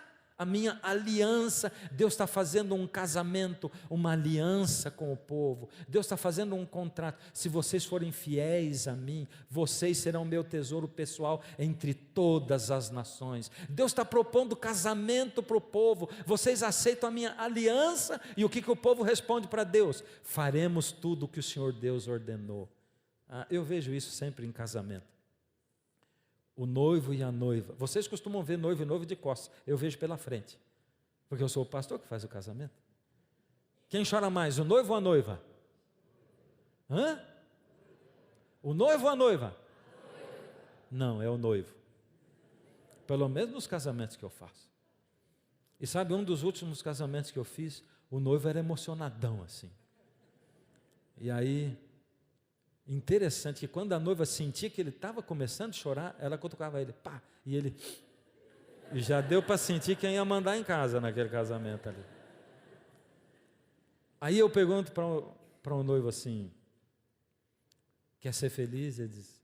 Deus está fazendo um casamento, uma aliança com o povo, Deus está fazendo um contrato, se vocês forem fiéis a mim, vocês serão meu tesouro pessoal entre todas as nações, Deus está propondo casamento para o povo, vocês aceitam a minha aliança, e o que o povo responde para Deus? Faremos tudo o que o Senhor Deus ordenou. Eu vejo isso sempre em casamento. O noivo e a noiva, vocês costumam ver noivo e noivo de costas, eu vejo pela frente, porque eu sou o pastor que faz o casamento. Quem chora mais, o noivo ou a noiva? O noivo ou a noiva? Não, é o noivo, pelo menos nos casamentos que eu faço. E sabe, um dos últimos casamentos que eu fiz, o noivo era emocionadão assim, e aí, interessante que quando a noiva sentia que ele estava começando a chorar, ela cutucava ele, pá, e ele, e já deu para sentir quem ia mandar em casa naquele casamento ali. Aí eu pergunto para um noivo assim, quer ser feliz? Ele diz,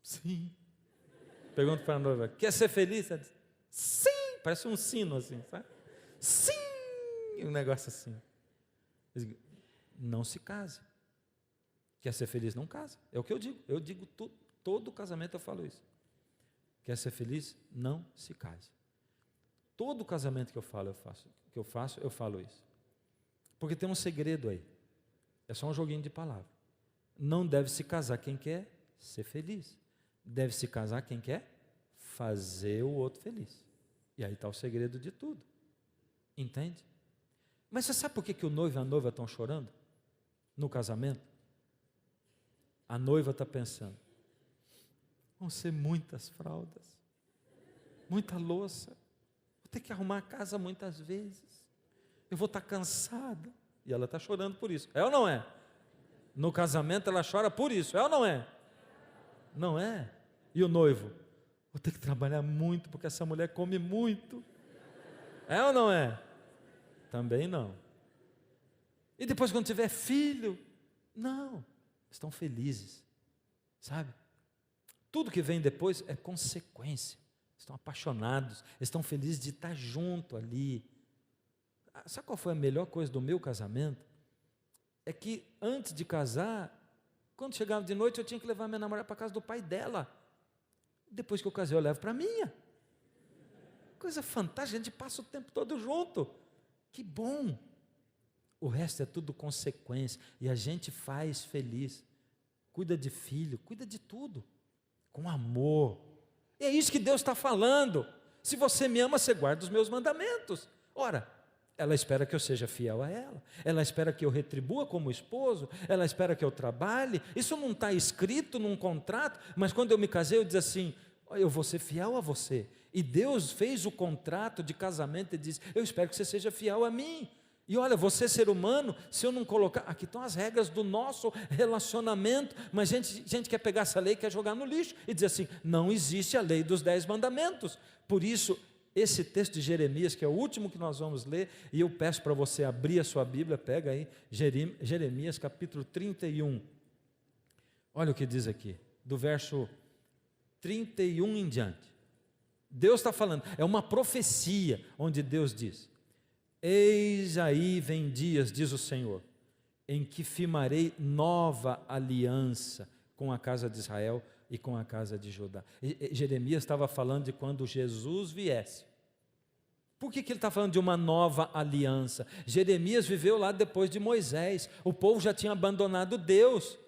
sim. Pergunto para a noiva, quer ser feliz? Ela diz, sim, parece um sino assim, sabe? Sim, um negócio assim. Eu digo, não se case. Quer ser feliz? Não casa. É o que eu digo todo casamento eu falo isso. Quer ser feliz? Não se case. Todo casamento que eu faço, eu falo isso. Porque tem um segredo aí. É só um joguinho de palavras. Não deve se casar quem quer ser feliz. Deve se casar quem quer fazer o outro feliz. E aí está o segredo de tudo. Entende? Mas você sabe por que o noivo e a noiva estão chorando no casamento? A noiva está pensando, vão ser muitas fraldas, muita louça, vou ter que arrumar a casa muitas vezes, eu vou estar cansada, e ela está chorando por isso, é ou não é? No casamento ela chora por isso, é ou não é? Não é? E o noivo, vou ter que trabalhar muito, porque essa mulher come muito, é ou não é? Também não. E depois quando tiver filho, não. Estão felizes, sabe? Tudo que vem depois é consequência. Estão apaixonados, estão felizes de estar junto ali. Sabe qual foi a melhor coisa do meu casamento? É que antes de casar, quando chegava de noite, eu tinha que levar minha namorada para a casa do pai dela. Depois que eu casei, eu levo para a minha. Coisa fantástica, a gente passa o tempo todo junto. Que bom! O resto é tudo consequência, e a gente faz feliz, cuida de filho, cuida de tudo, com amor, e é isso que Deus está falando, se você me ama, você guarda os meus mandamentos. Ora, ela espera que eu seja fiel a ela espera que eu retribua como esposo, ela espera que eu trabalhe, isso não está escrito num contrato, mas quando eu me casei eu disse assim, eu vou ser fiel a você, e Deus fez o contrato de casamento e disse, eu espero que você seja fiel a mim. E olha, você ser humano, se eu não colocar, aqui estão as regras do nosso relacionamento, mas gente quer pegar essa lei e quer jogar no lixo, e dizer assim, não existe a lei dos 10 mandamentos, por isso, esse texto de Jeremias, que é o último que nós vamos ler, e eu peço para você abrir a sua Bíblia, pega aí, Jeremias capítulo 31. Olha o que diz aqui, do verso 31 em diante. Deus está falando, é uma profecia, onde Deus diz: eis aí vem dias, diz o Senhor, em que firmarei nova aliança com a casa de Israel e com a casa de Judá. Jeremias estava falando de quando Jesus viesse. Por que ele está falando de uma nova aliança? Jeremias viveu lá depois de Moisés, o povo já tinha abandonado Deus,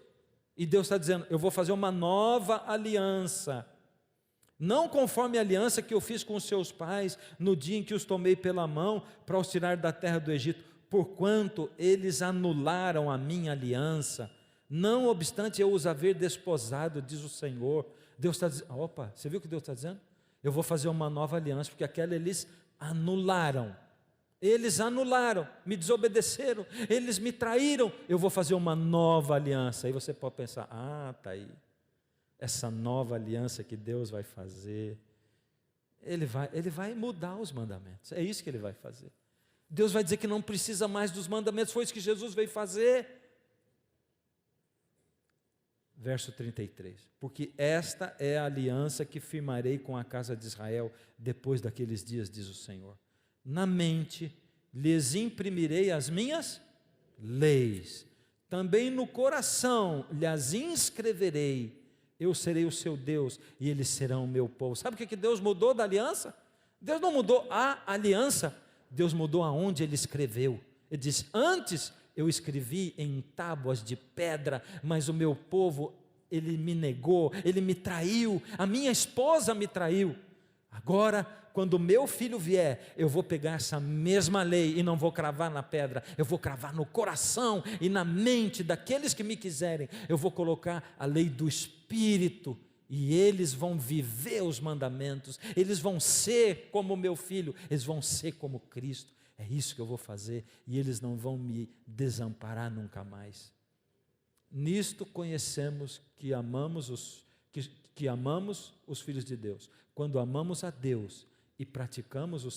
e Deus está dizendo: eu vou fazer uma nova aliança, não conforme a aliança que eu fiz com os seus pais, no dia em que os tomei pela mão, para os tirar da terra do Egito, porquanto eles anularam a minha aliança, não obstante eu os haver desposado, diz o Senhor. Deus está dizendo, opa, você viu o que Deus está dizendo? Eu vou fazer uma nova aliança, porque aquela eles anularam, me desobedeceram, eles me traíram, eu vou fazer uma nova aliança. Aí você pode pensar, está aí, essa nova aliança que Deus vai fazer, Ele vai mudar os mandamentos, é isso que Ele vai fazer. Deus vai dizer que não precisa mais dos mandamentos, foi isso que Jesus veio fazer. Verso 33, porque esta é a aliança que firmarei com a casa de Israel depois daqueles dias, diz o Senhor. Na mente lhes imprimirei as minhas leis, também no coração lhes inscreverei, eu serei o seu Deus e eles serão o meu povo. Sabe o que Deus mudou da aliança? Deus não mudou a aliança, Deus mudou aonde Ele escreveu. Ele diz, antes eu escrevi em tábuas de pedra, mas o meu povo, ele me negou, ele me traiu, a minha esposa me traiu. Agora, quando o meu filho vier, eu vou pegar essa mesma lei e não vou cravar na pedra, eu vou cravar no coração e na mente daqueles que me quiserem. Eu vou colocar a lei do Espírito e eles vão viver os mandamentos, eles vão ser como o meu filho, eles vão ser como Cristo. É isso que eu vou fazer e eles não vão me desamparar nunca mais. Nisto conhecemos que amamos os filhos de Deus, quando amamos a Deus e praticamos os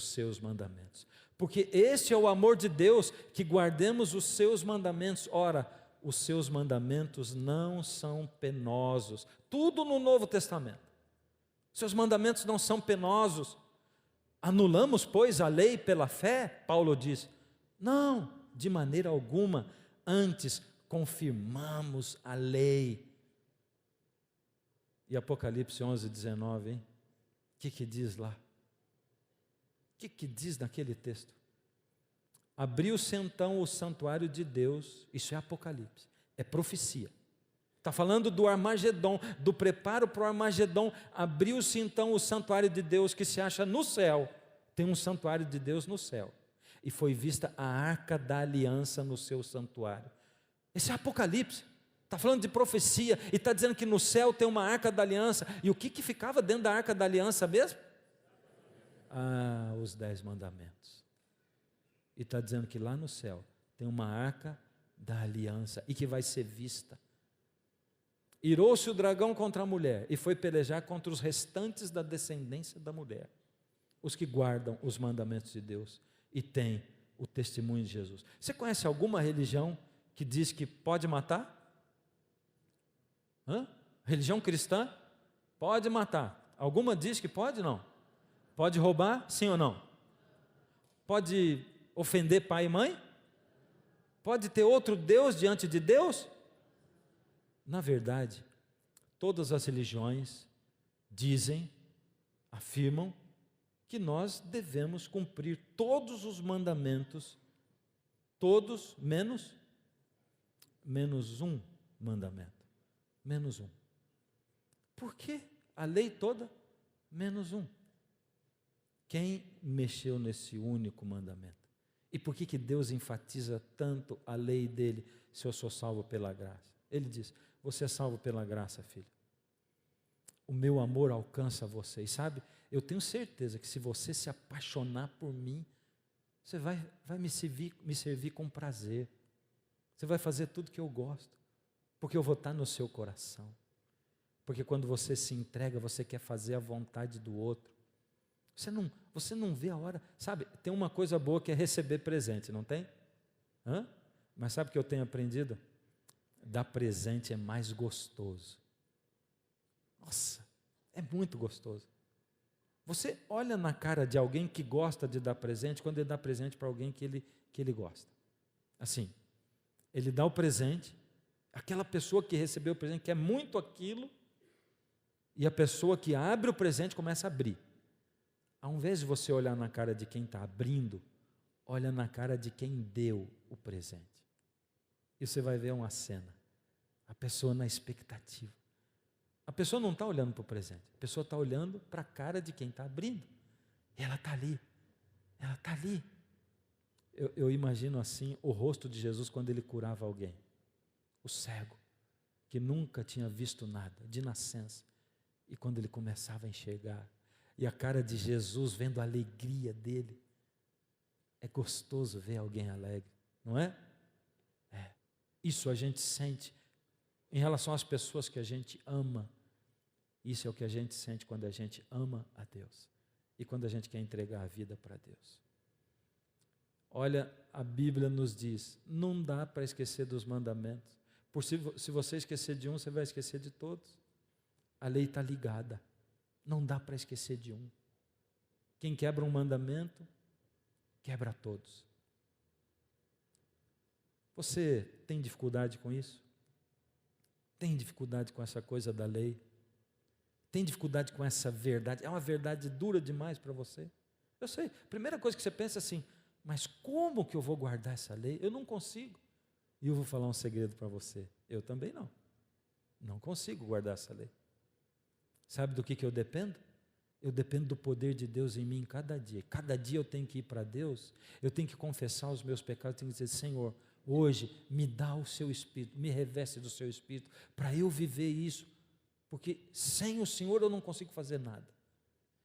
seus mandamentos. Porque este é o amor de Deus, que guardemos os seus mandamentos. Ora, os seus mandamentos não são penosos. Tudo no Novo Testamento. Seus mandamentos não são penosos. Anulamos, pois, a lei pela fé? Paulo diz, não, de maneira alguma, antes confirmamos a lei. E Apocalipse 11, 19, hein? O que diz lá? O que diz naquele texto? Abriu-se então o santuário de Deus, isso é Apocalipse, é profecia. Está falando do Armagedon, do preparo para o Armagedon. Abriu-se então o santuário de Deus que se acha no céu. Tem um santuário de Deus no céu. E foi vista a arca da aliança no seu santuário. Esse é Apocalipse. Está falando de profecia e está dizendo que no céu tem uma arca da aliança. E o que ficava dentro da arca da aliança mesmo? Os 10 mandamentos. E está dizendo que lá no céu tem uma arca da aliança e que vai ser vista. Irou-se o dragão contra a mulher e foi pelejar contra os restantes da descendência da mulher, os que guardam os mandamentos de Deus e têm o testemunho de Jesus. Você conhece alguma religião que diz que pode matar? Religião cristã? Pode matar. Alguma diz que pode? Não. Pode roubar? Sim ou não? Pode ofender pai e mãe? Pode ter outro Deus diante de Deus? Na verdade, todas as religiões dizem, afirmam, que nós devemos cumprir todos os mandamentos, todos, menos um mandamento, menos um. Por quê? A lei toda, menos um. Quem mexeu nesse único mandamento? E por que Deus enfatiza tanto a lei dele, se eu sou salvo pela graça? Ele diz, você é salvo pela graça, filho. O meu amor alcança você. E sabe, eu tenho certeza que se você se apaixonar por mim, você vai me servir com prazer. Você vai fazer tudo que eu gosto, porque eu vou estar no seu coração. Porque quando você se entrega, você quer fazer a vontade do outro. Você não vê a hora. Sabe, tem uma coisa boa que é receber presente, não tem? Hã? Mas sabe o que eu tenho aprendido? Dar presente é mais gostoso. Nossa, é muito gostoso. Você olha na cara de alguém que gosta de dar presente, quando ele dá presente para alguém que ele gosta. Assim, ele dá o presente, aquela pessoa que recebeu o presente quer muito aquilo, e a pessoa que abre o presente começa a abrir. Ao invés de você olhar na cara de quem está abrindo, olha na cara de quem deu o presente. E você vai ver uma cena, a pessoa na expectativa. A pessoa não está olhando para o presente, a pessoa está olhando para a cara de quem está abrindo. E ela está ali, ela está ali. Eu imagino assim o rosto de Jesus quando ele curava alguém. O cego, que nunca tinha visto nada, de nascença. E quando ele começava a enxergar, e a cara de Jesus vendo a alegria dele. É gostoso ver alguém alegre, não é? É. Isso a gente sente em relação às pessoas que a gente ama. Isso é o que a gente sente quando a gente ama a Deus e quando a gente quer entregar a vida para Deus. Olha, a Bíblia nos diz, não dá para esquecer dos mandamentos. Se você esquecer de um, você vai esquecer de todos. A lei está ligada, não dá para esquecer de um. Quem quebra um mandamento, quebra todos. Você tem dificuldade com isso? Tem dificuldade com essa coisa da lei? Tem dificuldade com essa verdade? É uma verdade dura demais para você? Eu sei, a primeira coisa que você pensa é assim, mas como que eu vou guardar essa lei? Eu não consigo. E eu vou falar um segredo para você, eu também não. Não consigo guardar essa lei. Sabe do que eu dependo? Eu dependo do poder de Deus em mim cada dia. Cada dia eu tenho que ir para Deus, eu tenho que confessar os meus pecados, eu tenho que dizer, Senhor, hoje me dá o seu Espírito, me reveste do seu Espírito, para eu viver isso, porque sem o Senhor eu não consigo fazer nada.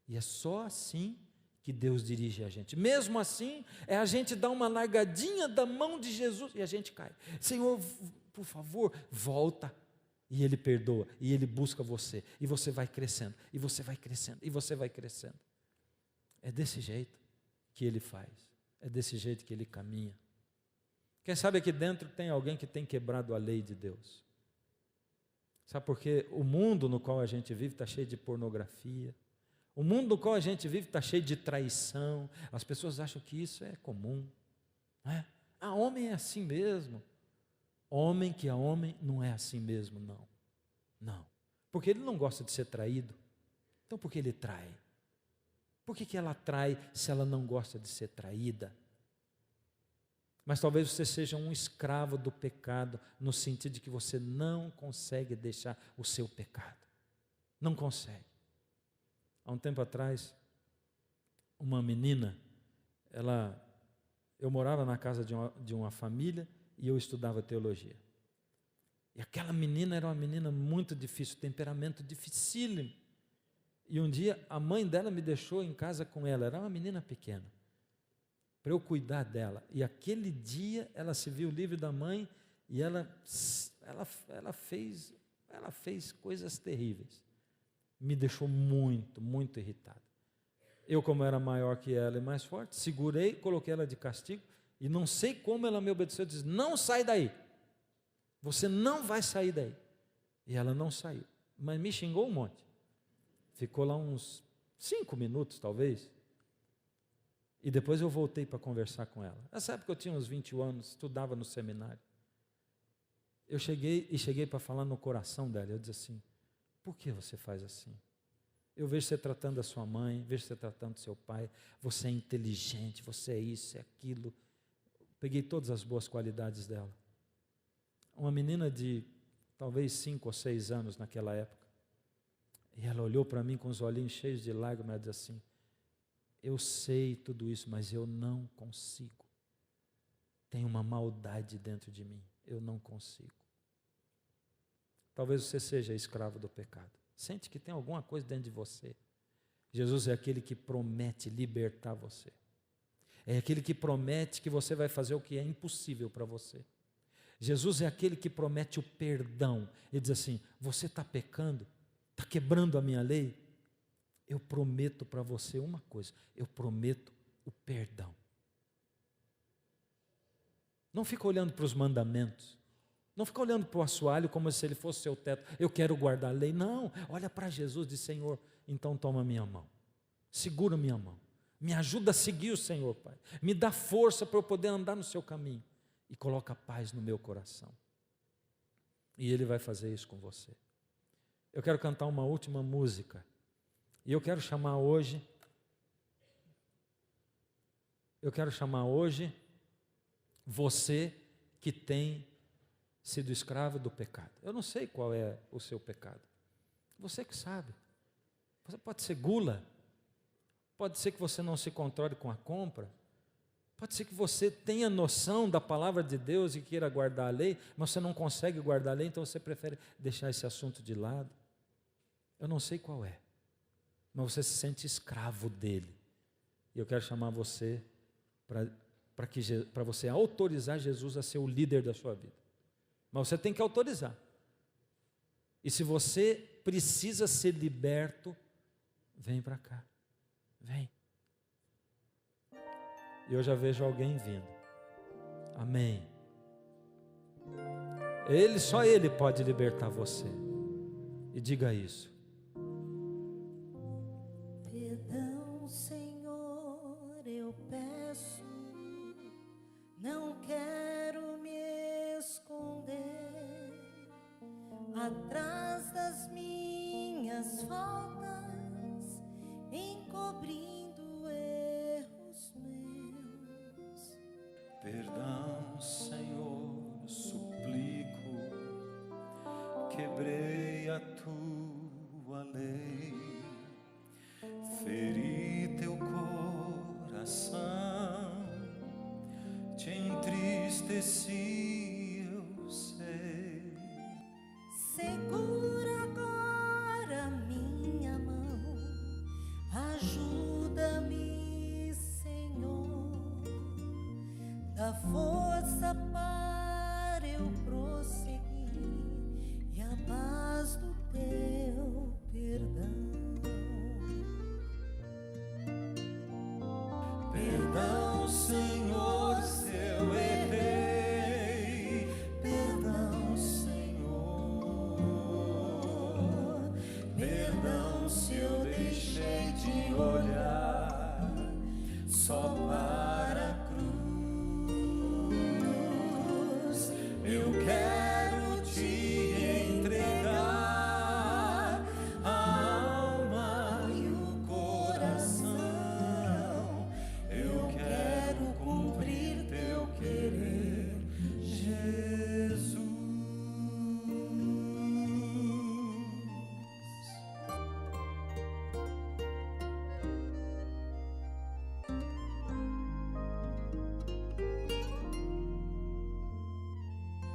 E é só assim que Deus dirige a gente. Mesmo assim, é a gente dar uma largadinha da mão de Jesus e a gente cai. Senhor, por favor, volta. E Ele perdoa, e Ele busca você, e você vai crescendo, e você vai crescendo, e você vai crescendo. É desse jeito que Ele faz, é desse jeito que Ele caminha. Quem sabe aqui dentro tem alguém que tem quebrado a lei de Deus. Sabe por quê? O mundo no qual a gente vive está cheio de pornografia, o mundo no qual a gente vive está cheio de traição, as pessoas acham que isso é comum, não é? Ah, homem é assim mesmo. Homem que é homem não é assim mesmo, não. Não. Porque ele não gosta de ser traído. Então por que ele trai? Por que ela trai se ela não gosta de ser traída? Mas talvez você seja um escravo do pecado, no sentido de que você não consegue deixar o seu pecado. Não consegue. Há um tempo atrás, uma menina, eu morava na casa de uma família, e eu estudava teologia. E aquela menina era uma menina muito difícil, temperamento dificílimo. E um dia a mãe dela me deixou em casa com ela, era uma menina pequena, para eu cuidar dela. E aquele dia ela se viu livre da mãe e ela fez coisas terríveis. Me deixou muito, muito irritado. Eu, como era maior que ela e mais forte, segurei, coloquei ela de castigo. E não sei como ela me obedeceu, disse, não sai daí, você não vai sair daí. E ela não saiu, mas me xingou um monte. Ficou lá uns 5 minutos talvez, e depois eu voltei para conversar com ela. Nessa época eu tinha uns 21 anos, estudava no seminário. Eu cheguei para falar no coração dela, eu disse assim, por que você faz assim? Eu vejo você tratando a sua mãe, vejo você tratando o seu pai, você é inteligente, você é isso, é aquilo. Peguei todas as boas qualidades dela. Uma menina de talvez 5 ou 6 anos naquela época. E ela olhou para mim com os olhinhos cheios de lágrimas e disse assim, eu sei tudo isso, mas eu não consigo. Tem uma maldade dentro de mim, eu não consigo. Talvez você seja escravo do pecado. Sente que tem alguma coisa dentro de você. Jesus é aquele que promete libertar você. É aquele que promete que você vai fazer o que é impossível para você. Jesus é aquele que promete o perdão. Ele diz assim, você está pecando? está quebrando a minha lei, eu prometo para você uma coisa, eu prometo o perdão. Não fica olhando para os mandamentos, não fica olhando para o assoalho como se ele fosse seu teto, eu quero guardar a lei. Não, olha para Jesus e diz: Senhor, então toma minha mão, segura minha mão, me ajuda a seguir o Senhor, Pai, me dá força para eu poder andar no seu caminho, e coloca paz no meu coração, e Ele vai fazer isso com você. Eu quero cantar uma última música, e eu quero chamar hoje você que tem sido escravo do pecado. Eu não sei qual é o seu pecado, você que sabe. Você pode ser gula, pode ser que você não se controle com a compra, pode ser que você tenha noção da palavra de Deus e queira guardar a lei, mas você não consegue guardar a lei, então você prefere deixar esse assunto de lado. Eu não sei qual é, mas você se sente escravo dele, e eu quero chamar você para você autorizar Jesus a ser o líder da sua vida. Mas você tem que autorizar. E se você precisa ser liberto, vem para cá, vem. E eu já vejo alguém vindo. Amém. Só Ele pode libertar você. E diga isso. Perdão, Senhor, eu peço. Não quero me esconder atrás das minhas faltas, encobrindo erros meus. Perdão, Senhor, suplico, quebrei a tua lei, feri teu coração, te entristeci, eu sei. Segura agora minha mão, ajuda-me, Senhor, dá força para eu prosseguir e a paz do teu perdão. Perdão, Senhor, se eu errei, perdão, Senhor, perdão se eu deixei de olhar só para a cruz. Eu quero te entregar a alma e o coração. Eu quero cumprir teu querer, Jesus.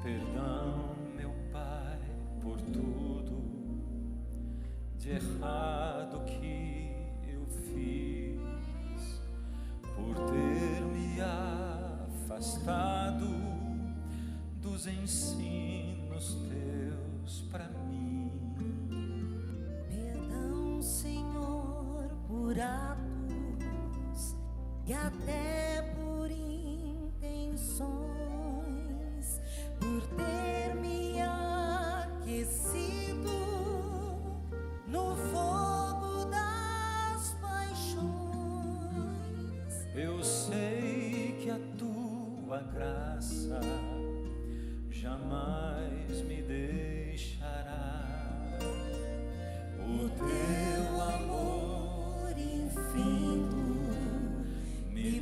Perdão, meu Pai, por tudo de errado que eu fiz, por ter me afastado dos ensinos teus para mim. Perdão, Senhor, por atos e até por intenções, por ter me aquecido no fogo das paixões. Eu sei que a tua graça jamais me deixará. O teu amor Infinito me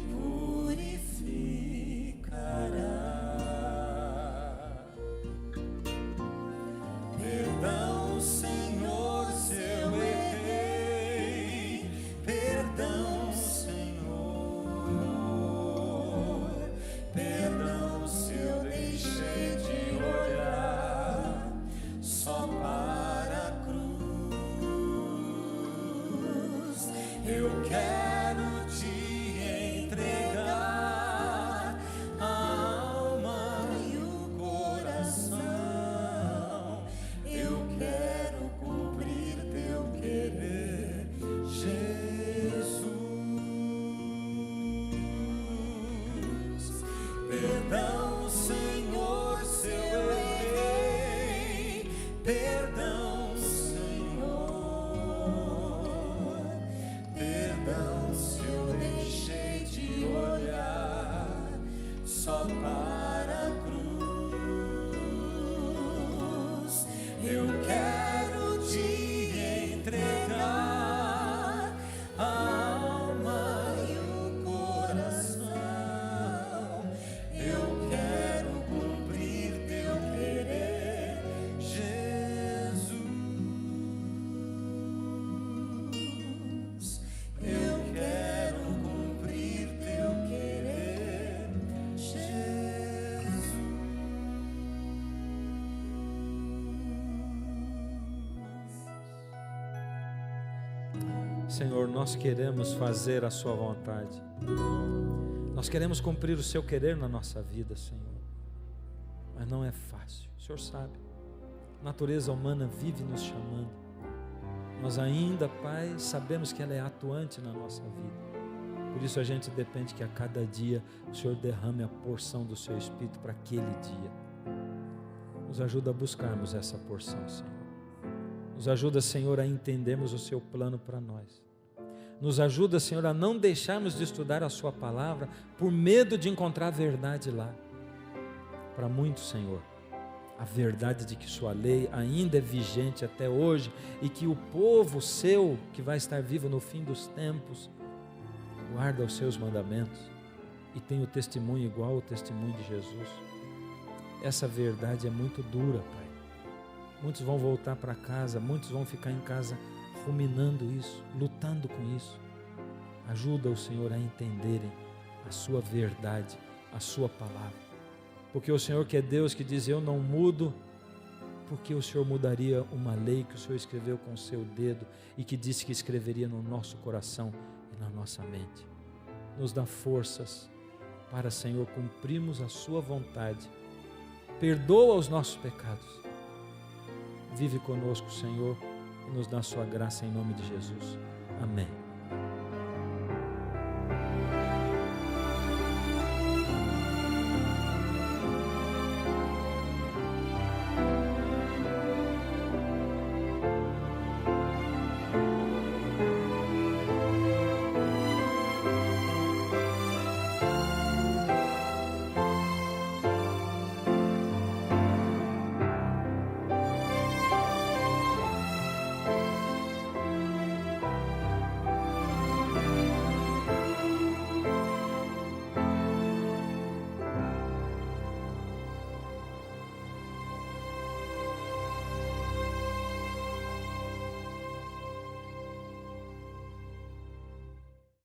Senhor, nós queremos fazer a sua vontade. Nós queremos cumprir o seu querer na nossa vida, Senhor. Mas não é fácil, o Senhor sabe. A natureza humana vive nos chamando. Nós ainda, Pai, sabemos que ela é atuante na nossa vida. Por isso a gente depende que a cada dia o Senhor derrame a porção do seu Espírito para aquele dia. Nos ajuda a buscarmos essa porção, Senhor. Nos ajuda, Senhor, a entendermos o seu plano para nós. Nos ajuda, Senhor, a não deixarmos de estudar a sua palavra por medo de encontrar a verdade lá. Para muitos, Senhor, a verdade de que sua lei ainda é vigente até hoje e que o povo seu, que vai estar vivo no fim dos tempos, guarda os seus mandamentos e tem o testemunho igual ao testemunho de Jesus. Essa verdade é muito dura, Pai. Muitos vão voltar para casa, muitos vão ficar em casa ruminando isso, lutando com isso. Ajuda o Senhor a entenderem a sua verdade, a sua palavra. Porque o Senhor que é Deus, que diz, eu não mudo, porque o Senhor mudaria uma lei que o Senhor escreveu com o seu dedo e que disse que escreveria no nosso coração e na nossa mente. Nos dá forças para, Senhor, cumprirmos a sua vontade. Perdoa os nossos pecados. Vive conosco, Senhor, e nos dá a sua graça em nome de Jesus. Amém.